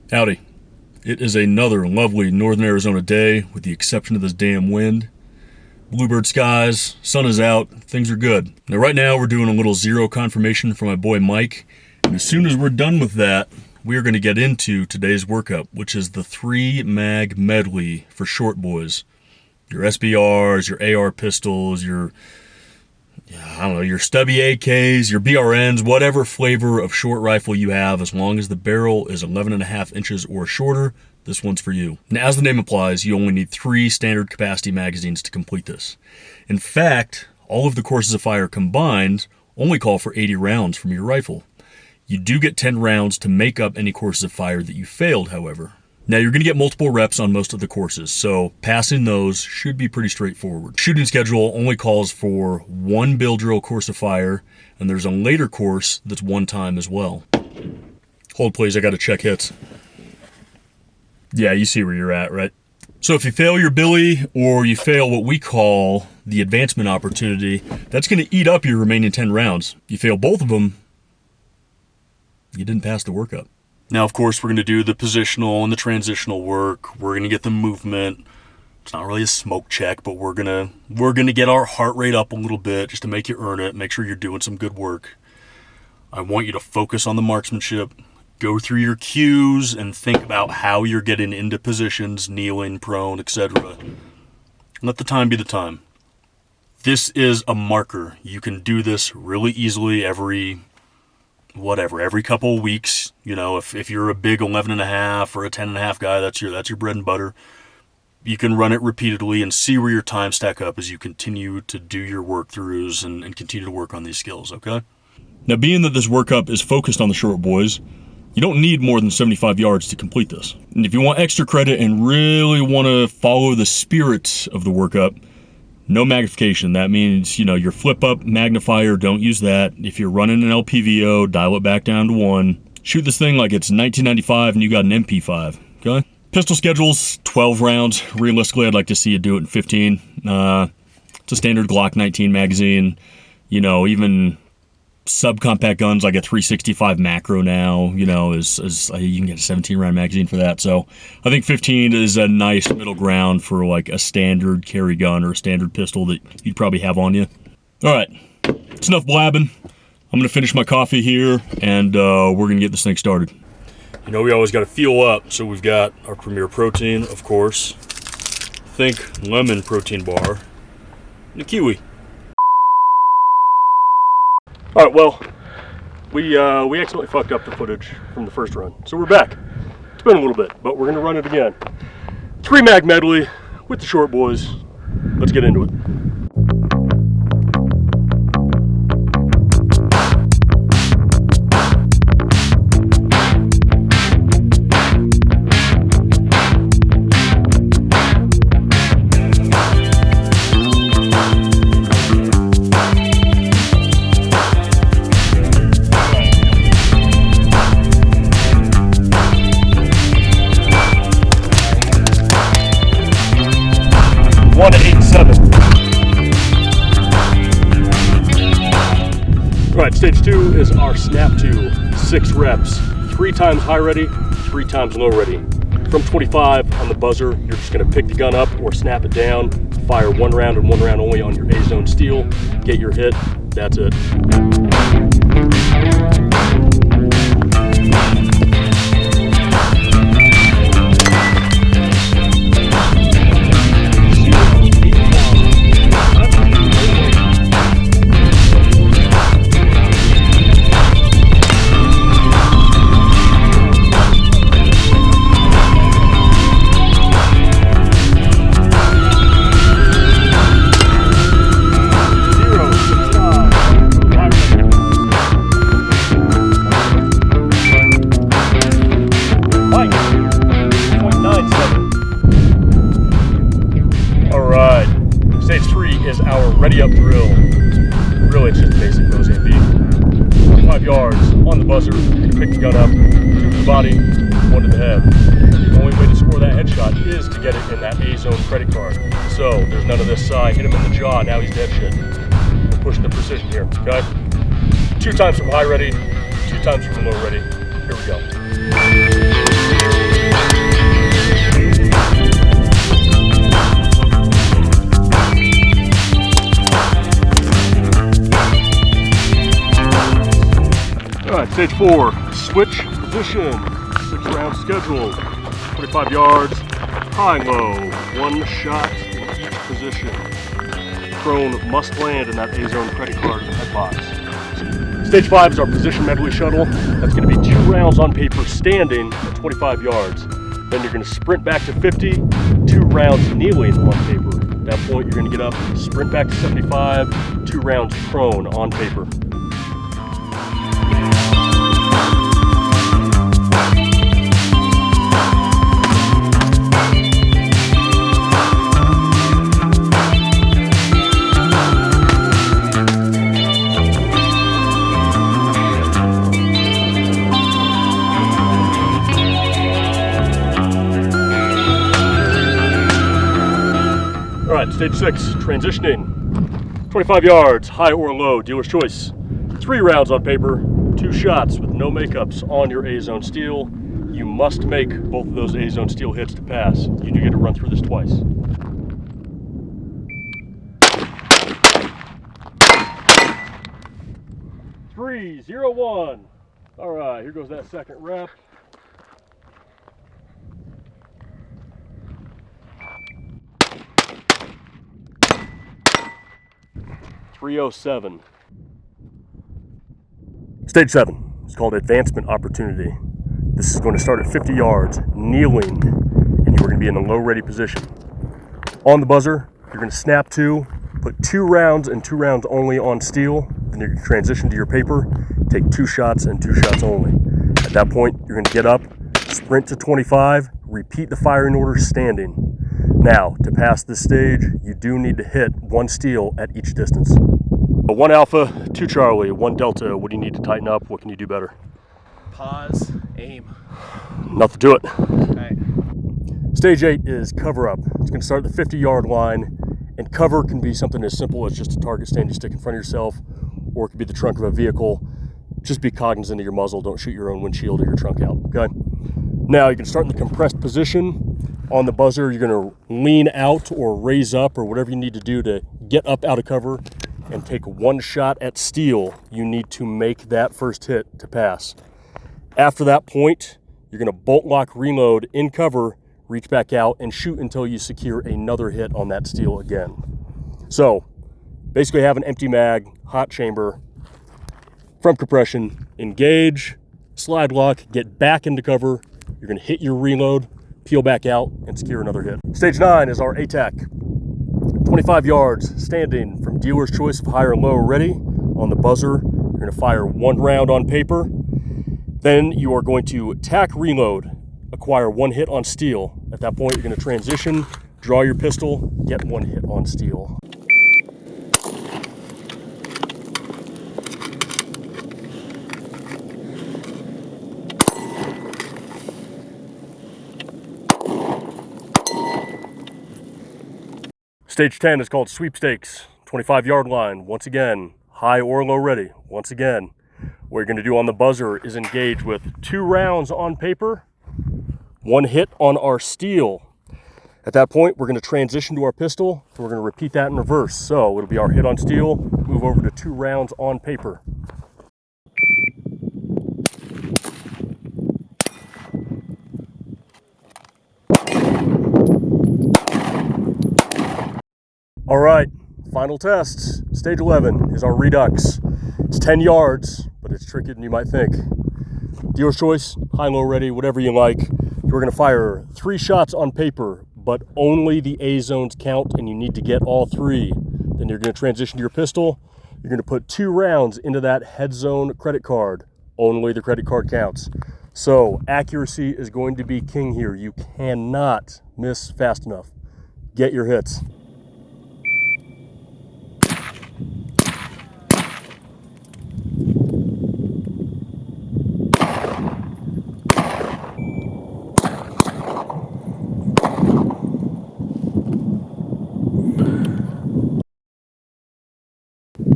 Howdy. It is another lovely northern Arizona day, with the exception of this damn wind. Bluebird skies, sun is out, things are good. Now right now we're doing a little zero confirmation for my boy Mike, and as soon as we're done with that, we are going to get into today's workup, which is the 3-mag medley for short boys. Your SBRs, your AR pistols, your stubby AKs, your BRNs, whatever flavor of short rifle you have, as long as the barrel is 11.5 inches or shorter, this one's for you. Now, as the name implies, you only need 3 standard capacity magazines to complete this. In fact, all of the courses of fire combined only call for 80 rounds from your rifle. You do get 10 rounds to make up any courses of fire that you failed, however. Now, you're going to get multiple reps on most of the courses, so passing those should be pretty straightforward. Shooting schedule only calls for 1 bill drill course of fire, and there's a later course that's 1 time as well. Hold please, I got to check hits. Yeah, you see where you're at, right? So if you fail your billy, or you fail what we call the advancement opportunity, that's going to eat up your remaining 10 rounds. You fail both of them, you didn't pass the workup. Now, of course, we're going to do the positional and the transitional work. We're going to get the movement. It's not really a smoke check, but we're going to get our heart rate up a little bit just to make you earn it, make sure you're doing some good work. I want you to focus on the marksmanship, go through your cues, and think about how you're getting into positions, kneeling, prone, etc. Let the time be the time. This is a marker. You can do this really easily every couple of weeks. You know, if you're a big 11.5 or a 10.5 guy, that's your bread and butter. You can run it repeatedly and see where your time stack up as you continue to do your work throughs and continue to work on these skills, okay? Now, being that this workup is focused on the short boys, you don't need more than 75 yards to complete this. And if you want extra credit and really want to follow the spirit of the workup, no magnification. That means, your flip up magnifier, don't use that. If you're running an LPVO, dial it back down to 1. Shoot this thing like it's 1995 and you got an MP5, okay? Pistol schedule's 12 rounds. Realistically, I'd like to see you do it in 15. It's a standard Glock 19 magazine. Even subcompact guns like a 365 macro now, is you can get a 17 round magazine for that. So I think 15 is a nice middle ground for like a standard carry gun or a standard pistol that you'd probably have on you. All right, it's enough blabbing. I'm gonna finish my coffee here, and we're gonna get this thing started. We always got to fuel up, so we've got our Premier Protein, of course. Think lemon protein bar, and a kiwi. All right, well, we accidentally fucked up the footage from the first run, so we're back. It's been a little bit, but we're gonna run it again. 3-mag medley with the short boys. Let's get into it. All right, stage 2 is our snap to 6 reps, 3 times high ready, 3 times low ready. From 25 on the buzzer, you're just gonna pick the gun up or snap it down, fire 1 round and 1 round only on your A-zone steel, get your hit, that's it. Is our ready up drill. Really, it's just a basic nose and beat. 5 yards on the buzzer, you pick the gun up, 2 to the body, 1 to the head. The only way to score that headshot is to get it in that A-zone credit card. So there's none of this hit him in the jaw, now he's dead shit. We're pushing the precision here, okay? 2 times from high ready, 2 times from low ready. Here we go. Stage 4, switch position, 6-round schedule, 25 yards, high and low, 1 shot in each position. Prone must land in that A-zone credit card in the head box. Stage 5 is our position medley shuttle. That's going to be 2 rounds on paper standing at 25 yards. Then you're going to sprint back to 50, 2 rounds kneeling on paper. At that point, you're going to get up, sprint back to 75, 2 rounds prone on paper. All right, stage 6, transitioning. 25 yards, high or low, dealer's choice. 3 rounds on paper, 2 shots with no makeups on your A-zone steel. You must make both of those A-zone steel hits to pass. You do get to run through this twice. Three, 0, 1. All right, here goes that second rep. .307. Stage 7 is called advancement opportunity. This is going to start at 50 yards, kneeling, and you are going to be in a low ready position. On the buzzer, you're going to snap 2, put 2 rounds and 2 rounds only on steel, then you're going to transition to your paper, take 2 shots and 2 shots only. At that point, you're going to get up, sprint to 25, repeat the firing order standing. Now, to pass this stage, you do need to hit 1 steel at each distance. 1 Alpha, 2 Charlie, 1 Delta. What do you need to tighten up? What can you do better? Pause, aim. Nothing to it. Okay. Stage 8 is cover up. It's going to start at the 50-yard line, and cover can be something as simple as just a target stand you stick in front of yourself, or it could be the trunk of a vehicle. Just be cognizant of your muzzle. Don't shoot your own windshield or your trunk out, okay? Now, you can start in the compressed position. On the buzzer, you're going to lean out or raise up or whatever you need to do to get up out of cover and take 1 shot at steel. You need to make that first hit to pass. After that point, you're going to bolt lock reload in cover, reach back out and shoot until you secure another hit on that steel again. So basically have an empty mag, hot chamber, from compression, engage, slide lock, get back into cover. You're going to hit your reload, peel back out, and secure another hit. Stage 9 is our ATAC. 25 yards, standing from dealer's choice of high or low ready. On the buzzer, you're going to fire 1 round on paper. Then you are going to tack reload, acquire 1 hit on steel. At that point, you're going to transition, draw your pistol, get 1 hit on steel. Stage 10 is called sweepstakes, 25-yard line, once again, high or low ready, once again. What you're going to do on the buzzer is engage with 2 rounds on paper, 1 hit on our steel. At that point, we're going to transition to our pistol, and we're going to repeat that in reverse. So it'll be our hit on steel, move over to 2 rounds on paper. All right, final tests. Stage 11 is our redux. It's 10 yards, but it's trickier than you might think. Dealer's choice, high, low, ready, whatever you like. We're gonna fire 3 shots on paper, but only the A zones count and you need to get all 3. Then you're gonna transition to your pistol. You're gonna put 2 rounds into that head zone credit card. Only the credit card counts. So accuracy is going to be king here. You cannot miss fast enough. Get your hits.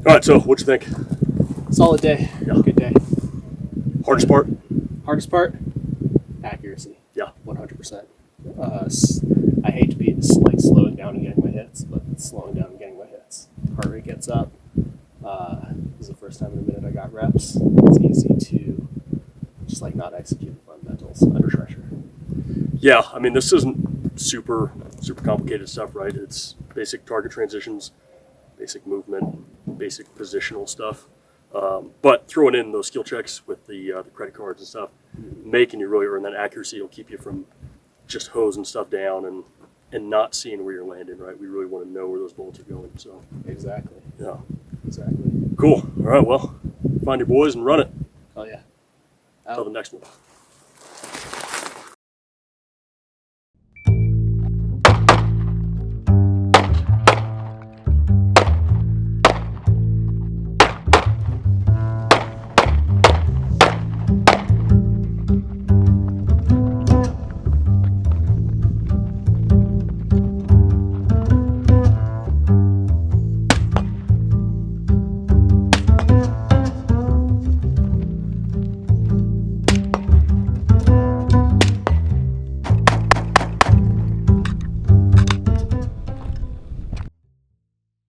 All right, so what'd you think? Solid day. Yeah. Good day. Hardest part? Hardest part? Accuracy. Yeah. 100%. I hate to be like slowing down and getting my hits, but slowing down and getting my hits. Heart rate gets up. This is the first time in a minute I got reps. It's easy to just like not execute the fundamentals under pressure. Yeah, I mean, this isn't super complicated stuff, right? It's basic target transitions, basic movement, basic positional stuff. But throwing in those skill checks with the credit cards and stuff, making you really earn that accuracy will keep you from just hosing stuff down and not seeing where you're landing, right? We really want to know where those bullets are going. So Exactly. yeah, Exactly. cool. All right, well, find your boys and run it. Oh yeah. Until the next one.